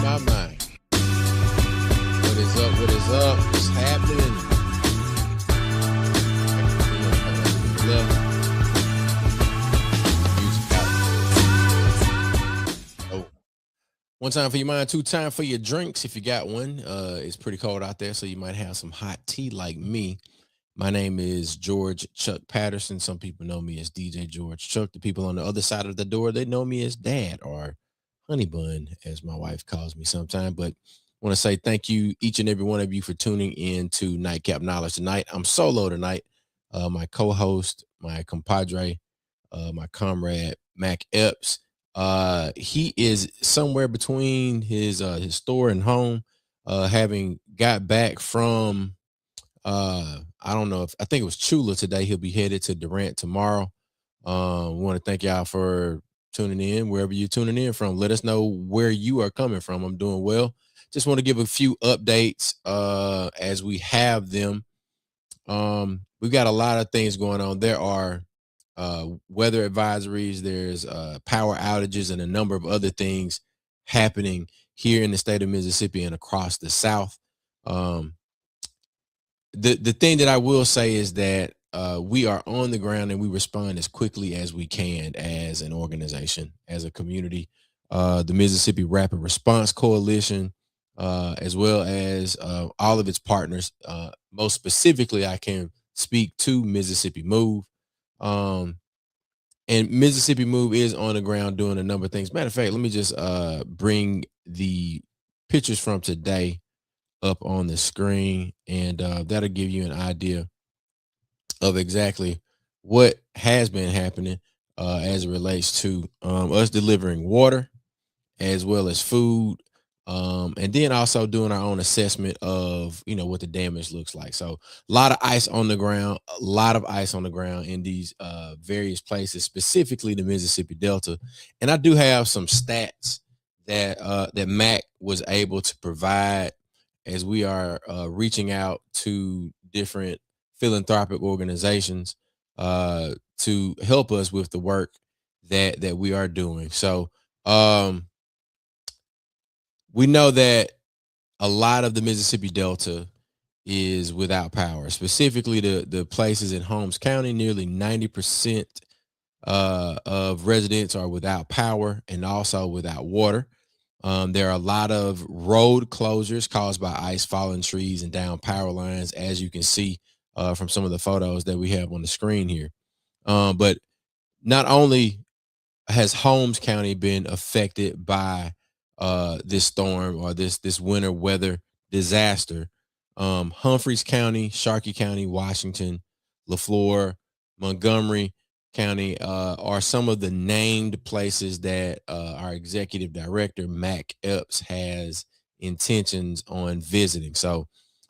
my. What is up? What is up? What's happening? Oh, one time for your mind, two time for your drinks. If you got one, it's pretty cold out there, so you might have some hot tea like me. My name is George Chuck Patterson. Some people know me as DJ George Chuck. The people on the other side of the door, they know me as Dad or Honey Bun, as my wife calls me sometimes. But I want to say thank you, each and every one of you, for tuning in to Nightcap Knowledge tonight. I'm solo tonight. My co-host, my compadre, my comrade, Mac Epps. He is somewhere between his store and home, having got back from I don't know if I think it was Chula today. He'll be headed to Durant tomorrow. We want to thank y'all for tuning in wherever you're tuning in from. Let us know where you are coming from. I'm doing well. Just want to give a few updates as we have them. We've got a lot of things going on. There are weather advisories, there's power outages, and a number of other things happening here in the state of Mississippi and across the South. Um, the thing that I will say is that we are on the ground and we respond as quickly as we can as an organization, as a community. The Mississippi Rapid Response Coalition, as well as all of its partners. Most specifically, I can speak to Mississippi Move. Um, and Mississippi Move is on the ground doing a number of things. Matter of fact, let me just bring the pictures from today up on the screen, and that'll give you an idea of exactly what has been happening as it relates to us delivering water as well as food, and then also doing our own assessment of what the damage looks like. So a lot of ice on the ground, a lot of ice on the ground in these various places, specifically the Mississippi Delta. And I do have some stats that Mac was able to provide as we are reaching out to different philanthropic organizations to help us with the work that we are doing. So we know that a lot of the Mississippi Delta is without power, specifically the places in Holmes County. Nearly 90% of residents are without power and also without water. There are a lot of road closures caused by ice, falling trees, and down power lines, as you can see from some of the photos that we have on the screen here. But not only has Holmes County been affected by this storm or this winter weather disaster, Humphreys County, Sharkey County, Washington, LaFleur, Montgomery County are some of the named places that our executive director, Mac Epps, has intentions on visiting. So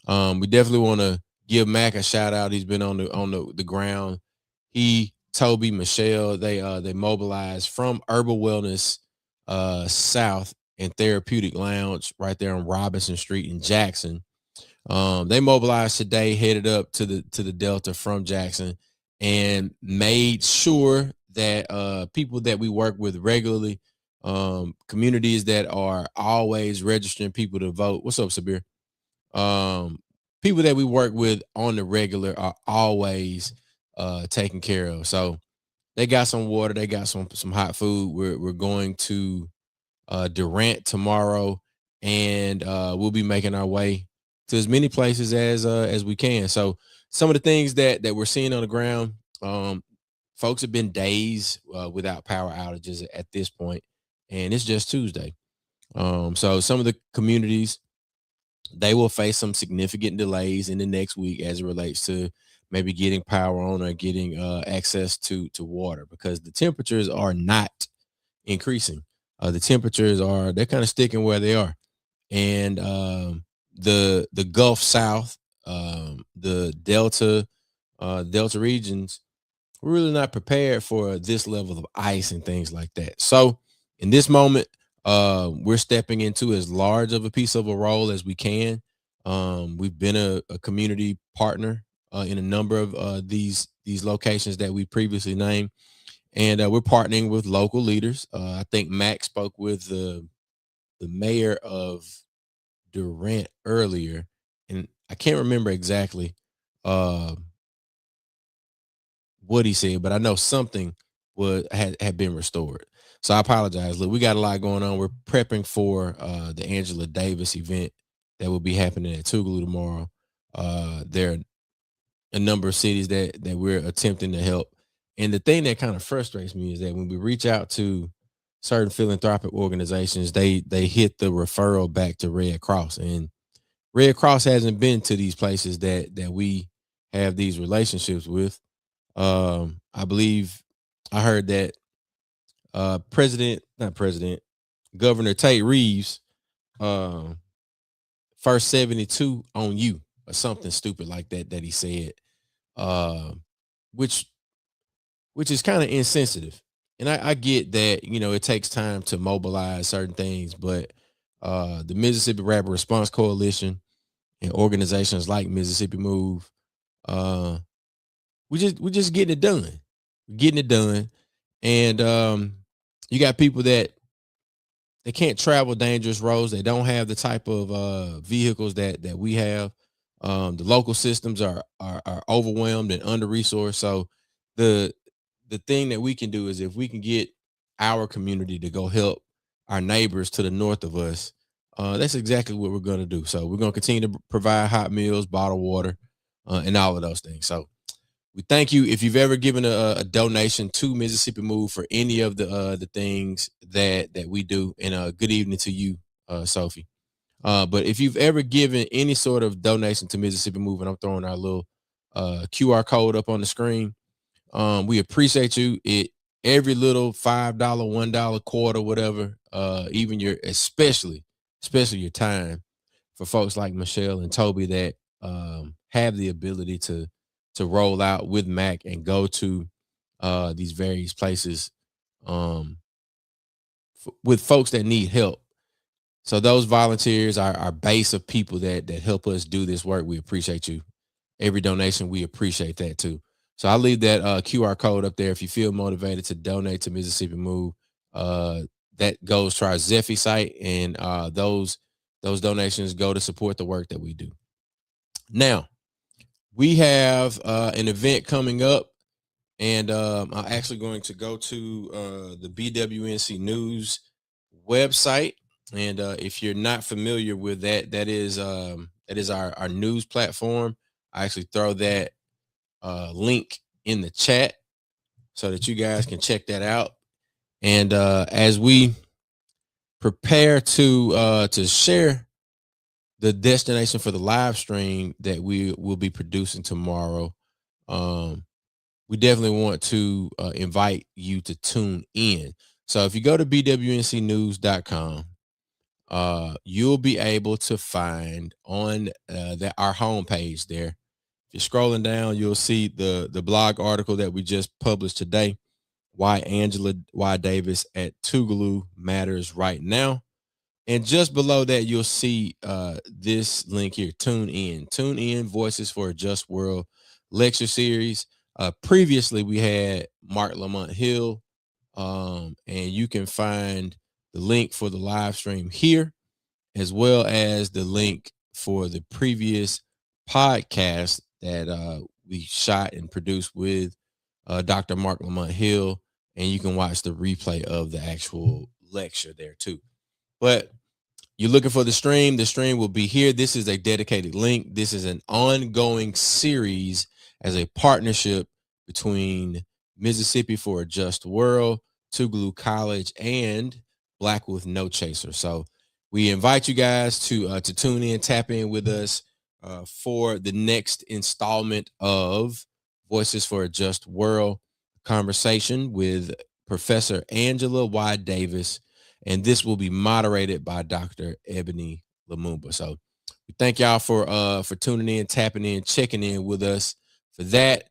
we definitely want to give Mac a shout out. He's been on the ground. He, Toby, Michelle, they mobilized from Herbal Wellness South and Therapeutic Lounge right there on Robinson Street in Jackson. They mobilized today, headed up to the Delta from Jackson, and made sure that people that we work with regularly, communities that are always registering people to vote. What's up, Sabir? People that we work with on the regular are always taken care of. So they got some water, they got some hot food. We're going to Durant tomorrow, and we'll be making our way to as many places as we can. So some of the things that we're seeing on the ground, folks have been days without power outages at this point, and it's just Tuesday. So some of the communities, they will face some significant delays in the next week as it relates to maybe getting power on or getting access to water, because the temperatures are not increasing. The temperatures they're kind of sticking where they are, and the Gulf South, the Delta regions, we're really not prepared for this level of ice and things like that. So in this moment, we're stepping into as large of a piece of a role as we can. We've been a community partner in a number of these locations that we previously named, and we're partnering with local leaders. I think Mac spoke with the the mayor of Durant earlier, and I can't remember exactly uh, what he said, but I know something had been restored. So I apologize. Look, we got a lot going on. We're prepping for the Angela Davis event that will be happening at Tougaloo tomorrow. There are a number of cities that we're attempting to help. And the thing that kind of frustrates me is that when we reach out to certain philanthropic organizations, they hit the referral back to Red Cross. And Red Cross hasn't been to these places that we have these relationships with. I believe I heard that not president, Governor Tate Reeves, um, first 72 on you or something stupid like that he said, um, which which is kind of insensitive. And I get that, it takes time to mobilize certain things, but the Mississippi Rapid Response Coalition and organizations like Mississippi Move, uh, we just getting it done. Getting it done. And you got people that they can't travel dangerous roads. They don't have the type of vehicles that we have. The local systems are overwhelmed and under resourced. So the the thing that we can do is if we can get our community to go help our neighbors to the north of us, that's exactly what we're going to do. So we're going to continue to provide hot meals, bottled water, and all of those things. So we thank you if you've ever given a donation to Mississippi Move for any of the things that we do. And good evening to you, Sophie. But if you've ever given any sort of donation to Mississippi Move, and I'm throwing our little QR code up on the screen, we appreciate you. It every little $5, $1 quarter, whatever, even your especially your time for folks like Michelle and Toby that have the ability to roll out with Mac and go to these various places um, with folks that need help. So those volunteers are our base of people that help us do this work. We appreciate you. Every donation, we appreciate that too. So I'll leave that QR code up there if you feel motivated to donate to Mississippi Move. Uh, that goes to our Zephy site, and those donations go to support the work that we do. Now, we have an event coming up, and I'm actually going to go to the BWNC News website. And if you're not familiar with that, that is our news platform. I actually throw that link in the chat so that you guys can check that out. And as we prepare to share the destination for the live stream that we will be producing tomorrow, um, we definitely want to invite you to tune in. So if you go to bwncnews.com, you'll be able to find on our homepage there. If you're scrolling down, you'll see the blog article that we just published today. Why Angela Davis at Tougaloo matters right now. And just below that, you'll see this link here. Tune in. Tune in. Voices for a Just World lecture series. Previously, we had Mark Lamont Hill, and you can find the link for the live stream here, as well as the link for the previous podcast that we shot and produced with Dr. Mark Lamont Hill. And you can watch the replay of the actual lecture there too. But you're looking for the stream will be here. This is a dedicated link. This is an ongoing series as a partnership between Mississippi for a Just World, Tougaloo College, and Black with No Chaser. So we invite you guys to tune in, tap in with us for the next installment of Voices for a Just World conversation with Professor Angela Y. Davis, and this will be moderated by Dr. Ebony Lumumba. So we thank y'all for tuning in, tapping in, checking in with us for that.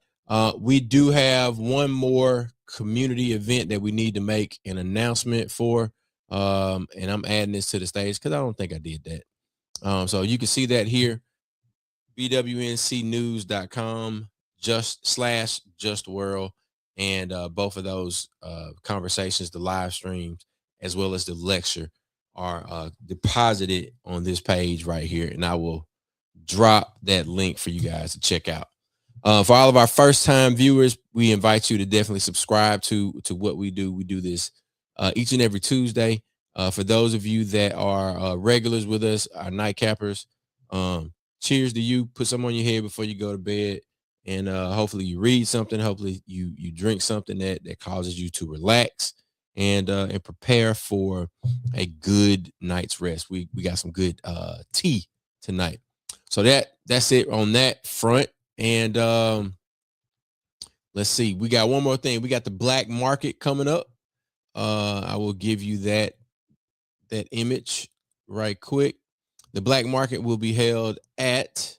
We do have one more community event that we need to make an announcement for. And I'm adding this to the stage because I don't think I did that. So you can see that here, bwncnews.com /just world, and both of those conversations, the live streams, as well as the lecture, are deposited on this page right here, and I will drop that link for you guys to check out. For all of our first time viewers, we invite you to definitely subscribe to what we do. We do this each and every Tuesday. For those of you that are regulars with us, our nightcappers, cheers to you. Put some on your head before you go to bed, and hopefully you read something. Hopefully you drink something that causes you to relax and prepare for a good night's rest. We got some good tea tonight. So that's it on that front. And let's see. We got one more thing. We got the black market coming up. I will give you that image right quick. The black market will be held at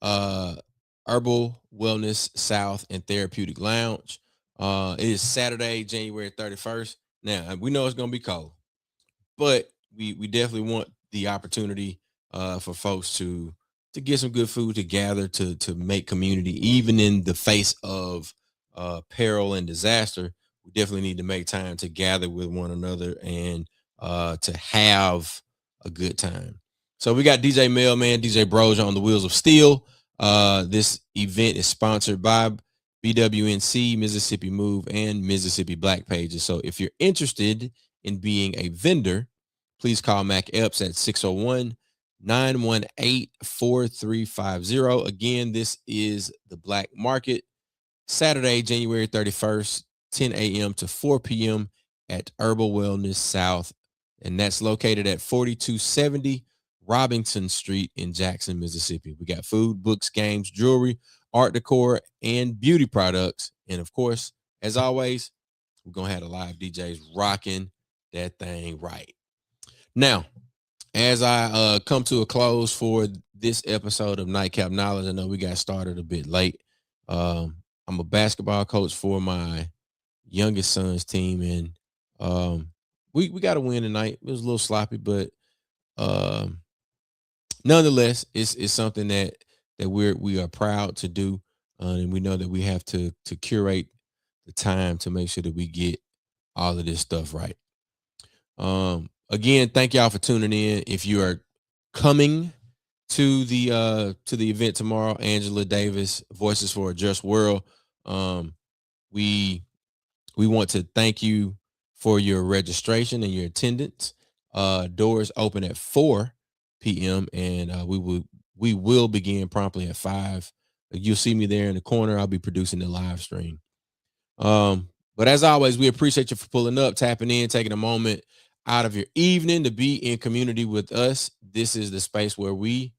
Herbal Wellness South and Therapeutic Lounge. It is Saturday, January 31st. Now, we know it's going to be cold, but we definitely want the opportunity for folks to get some good food, to gather, to make community, even in the face of peril and disaster. We definitely need to make time to gather with one another and to have a good time. So we got DJ Mailman, DJ Broja on the Wheels of Steel. This event is sponsored by BWNC, Mississippi Move, and Mississippi Black Pages. So if you're interested in being a vendor, please call Mac Epps at 601-918-4350. Again, this is the Black Market, Saturday, January 31st, 10 a.m. to 4 p.m. at Herbal Wellness South. And that's located at 4270 Robinson Street in Jackson, Mississippi. We got food, books, games, jewelry, art decor, and beauty products. And of course, as always, we're going to have the live DJs rocking that thing right. Now, as I come to a close for this episode of Nightcap Knowledge, I know we got started a bit late. I'm a basketball coach for my youngest son's team, and we got to win tonight. It was a little sloppy, but nonetheless, it's something that we are proud to do, and we know that we have to curate the time to make sure that we get all of this stuff right. Again, thank y'all for tuning in. If you are coming to the event tomorrow, Angela Davis, Voices for a Just World, we want to thank you for your registration and your attendance. Doors open at 4 p.m. and we will begin promptly at 5. You'll see me there in the corner. I'll be producing the live stream. But as always, we appreciate you for pulling up, tapping in, taking a moment out of your evening to be in community with us. This is the space where we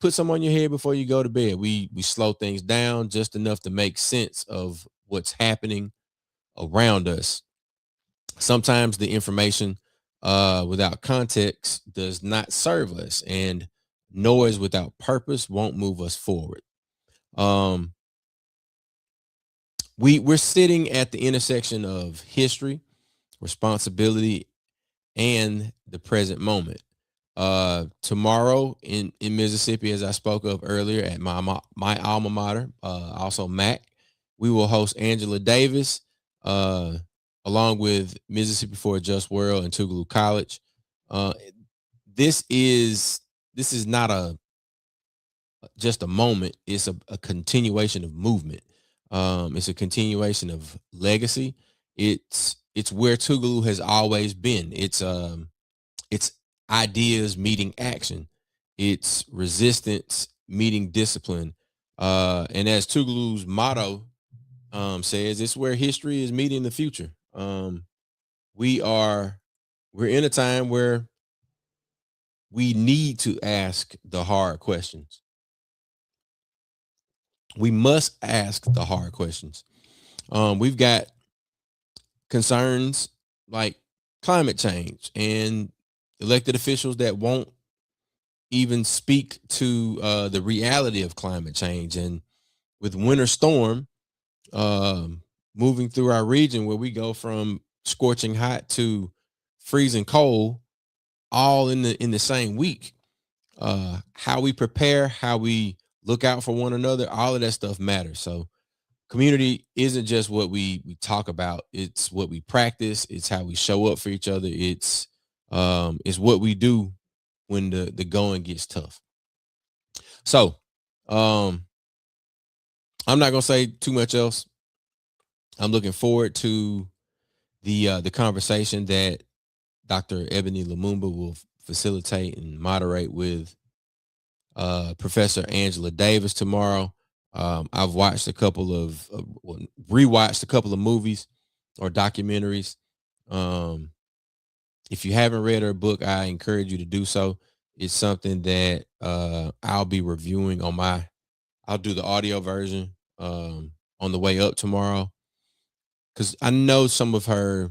put some on your head before you go to bed. We slow things down just enough to make sense of what's happening around us. Sometimes the information without context does not serve us, and noise without purpose won't move us forward. We're sitting at the intersection of history, responsibility, and the present moment. Tomorrow in Mississippi, as I spoke of earlier at my alma mater, also MAC, we will host Angela Davis, along with Mississippi for a Just World and Tougaloo College. This is not just a moment. It's a continuation of movement. It's a continuation of legacy. It's where Tougaloo has always been. It's ideas meeting action. It's resistance meeting discipline. And as Tougaloo's motto says, it's where history is meeting the future. We're in a time where we need to ask the hard questions. We must ask the hard questions. We've got concerns like climate change and elected officials that won't even speak to the reality of climate change. And with Winter Storm moving through our region, where we go from scorching hot to freezing cold, all in the same week, how we prepare, how we look out for one another, all of that stuff matters. So community isn't just what we talk about, it's what we practice, it's how we show up for each other, it's It's what we do when the going gets tough. So, um, I'm not gonna say too much else. I'm looking forward to the conversation that Dr. Ebony Lumumba will facilitate and moderate with Professor Angela Davis tomorrow. I've watched a couple of rewatched a couple of movies or documentaries. Um, if you haven't read her book, I encourage you to do so. It's something that I'll be reviewing on my. I'll do the audio version on the way up tomorrow because I know some of her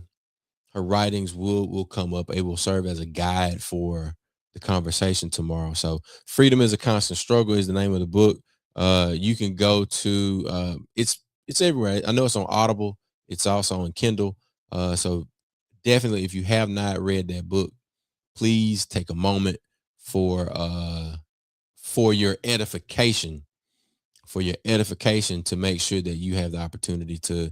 writings will come up. It will serve as a guide for the conversation tomorrow. So, "Freedom is a Constant Struggle" is the name of the book. You can go to it's everywhere. I know it's on Audible. It's also on Kindle. So definitely, if you have not read that book, please take a moment for uh for your edification, to make sure that you have the opportunity to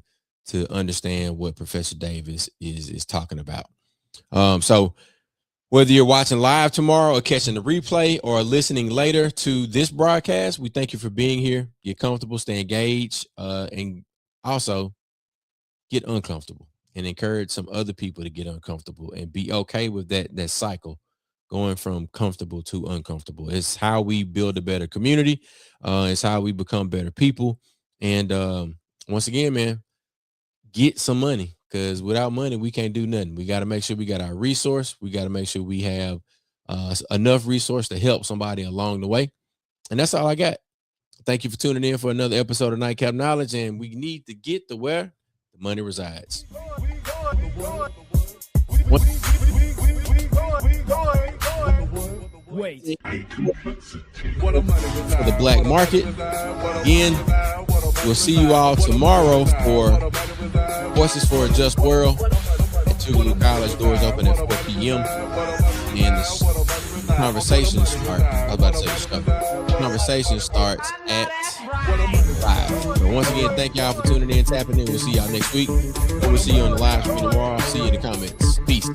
understand what Professor Davis is talking about. So whether you're watching live tomorrow or catching the replay or listening later to this broadcast, we thank you for being here. Get comfortable, stay engaged, and also get uncomfortable and encourage some other people to get uncomfortable and be okay with that cycle going from comfortable to uncomfortable. It's how we build a better community. It's how we become better people. And once again, man, get some money because without money, we can't do nothing. We got to make sure we got our resource. We got to make sure we have enough resource to help somebody along the way. And that's all I got. Thank you for tuning in for another episode of Nightcap Knowledge. And we need to get to where the money resides. Wait. For the black market. Again, we'll see you all tomorrow for Voices for a Just World at Tougaloo College. Doors open at 4 p.m. And the conversation starts. I was about to say the stuff. The conversation starts at 5. So once again, thank y'all for tuning in, tapping in. We'll see y'all next week. We'll see you on the live stream tomorrow. See you in the comments. Peace.